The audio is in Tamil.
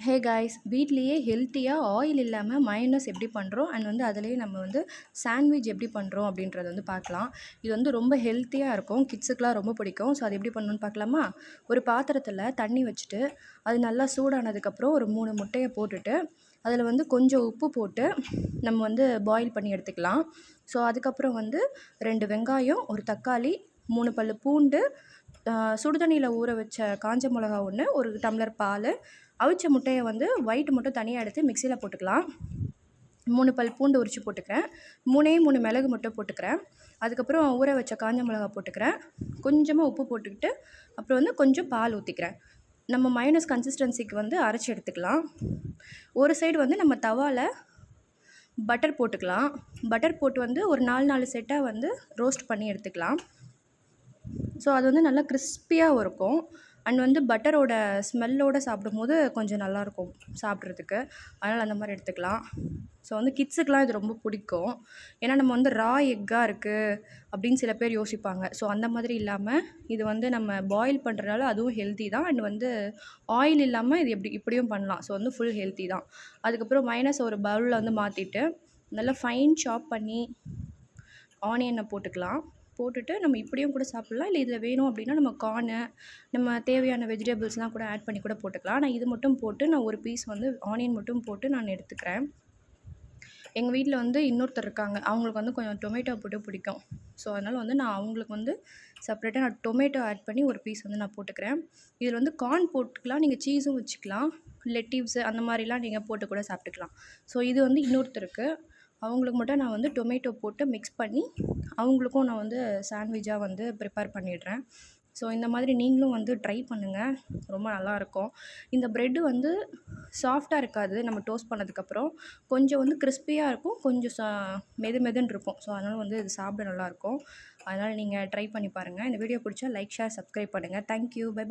ஹே காய்ஸ், வீட்லேயே ஹெல்த்தியாக ஆயில் இல்லாமல் மயோனஸ் எப்படி பண்ணுறோம் அண்ட் அதிலேயே நம்ம சாண்ட்விச் எப்படி பண்ணுறோம் அப்படின்றத பார்க்கலாம். இது ரொம்ப ஹெல்த்தியாக இருக்கும், கிட்ஸுக்கெலாம் ரொம்ப பிடிக்கும். ஸோ அது எப்படி பண்ணணும்னு பார்க்கலாமா? ஒரு பாத்திரத்தில் தண்ணி வச்சுட்டு அது நல்லா சூடானதுக்கப்புறம் ஒரு 3 முட்டையை போட்டுட்டு அதில் கொஞ்சம் உப்பு போட்டு நம்ம பாயில் பண்ணி எடுத்துக்கலாம். ஸோ அதுக்கப்புறம் 2 வெங்காயம், ஒரு தக்காளி, 3 பல் பூண்டு, சுடுதண்ணியில் ஊற வச்ச காஞ்ச மிளகா 1, ஒரு டம்ளர் பால், அவிச்ச முட்டையை ஒயிட் மட்டும் தனியாக எடுத்து மிக்சியில் போட்டுக்கலாம். 3 பல் பூண்டு உரித்து போட்டுக்கிறேன். 3 மிளகு மட்டும் போட்டுக்கிறேன். அதுக்கப்புறம் ஊற வச்ச காஞ்ச மிளகா போட்டுக்கிறேன். கொஞ்சமாக உப்பு போட்டுக்கிட்டு அப்புறம் கொஞ்சம் பால் ஊற்றிக்கிறேன். நம்ம மயோனஸ் கன்சிஸ்டன்சிக்கு அரைச்சி எடுத்துக்கலாம். ஒரு சைடு நம்ம தவாவில் பட்டர் போட்டுக்கலாம். பட்டர் போட்டு ஒரு 4 செட்டாக ரோஸ்ட் பண்ணி எடுத்துக்கலாம். ஸோ அது நல்லா கிறிஸ்பியாக இருக்கும் அண்ட் பட்டரோட ஸ்மெல்லோடு சாப்பிடும்போது கொஞ்சம் நல்லாயிருக்கும் சாப்பிட்றதுக்கு. அதனால் அந்த மாதிரி எடுத்துக்கலாம். ஸோ கிட்ஸுக்கெலாம் இது ரொம்ப பிடிக்கும். ஏன்னா நம்ம ரா எக்காக இருக்குது அப்படின்னு சில பேர் யோசிப்பாங்க. ஸோ அந்த மாதிரி இல்லாமல் இது நம்ம பாயில் பண்ணுறதுனால அதுவும் ஹெல்த்தி தான் அண்ட் ஆயில் இல்லாமல் இது இப்படியும் பண்ணலாம். ஸோ ஃபுல் ஹெல்த்தி தான். அதுக்கப்புறம் மைனஸ் ஒரு பவுலில் மாற்றிட்டு நல்லா ஃபைன் சாப் பண்ணி ஆனியனை போட்டுக்கலாம். போட்டுட்டு நம்ம இப்படியும் கூட சாப்பிட்லாம். இல்லை இதில் வேணும் அப்படின்னா நம்ம கார்னு, நம்ம தேவையான வெஜிடபிள்ஸ்லாம் கூட ஆட் பண்ணி கூட போட்டுக்கலாம். நான் இது மட்டும் போட்டு நான் ஒரு பீஸ் ஆனியன் மட்டும் போட்டு நான் எடுத்துக்கிறேன். எங்கள் வீட்டில் இன்னொருத்தர் இருக்காங்க. அவங்களுக்கு கொஞ்சம் டொமேட்டோ போட்டு பிடிக்கும். ஸோ அதனால் நான் அவங்களுக்கு செப்பரேட்டாக நான் டொமேட்டோ ஆட் பண்ணி ஒரு பீஸ் நான் போட்டுக்கிறேன். இதில் கார்ன் போட்டுக்கலாம், நீங்கள் சீஸும் வச்சுக்கலாம், லெட்டிவ்ஸு அந்த மாதிரிலாம் நீங்கள் போட்டு கூட சாப்பிட்டுக்கலாம். ஸோ இது இன்னொருத்தருக்கு, அவங்களுக்கு மட்டும் நான் டொமேட்டோ போட்டு மிக்ஸ் பண்ணி அவங்களுக்கும் நான் சாண்ட்விச்சாக ப்ரிப்பேர் பண்ணிடுறேன். ஸோ இந்த மாதிரி நீங்களும் ட்ரை பண்ணுங்கள், ரொம்ப நல்லாயிருக்கும். இந்த ப்ரெட்டு சாஃப்டாக இருக்காது, நம்ம டோஸ்ட் பண்ணதுக்கப்புறம் கொஞ்சம் கிறிஸ்பியாக இருக்கும், கொஞ்சம் மெதுன்னு இருக்கும். ஸோ அதனால் இது சாப்பிட நல்லாயிருக்கும். அதனால் நீங்கள் ட்ரை பண்ணி பாருங்கள். இந்த வீடியோ பிடிச்சா லைக், ஷேர், சப்ஸ்கிரைப் பண்ணுங்கள். தேங்க்யூ. Bye by.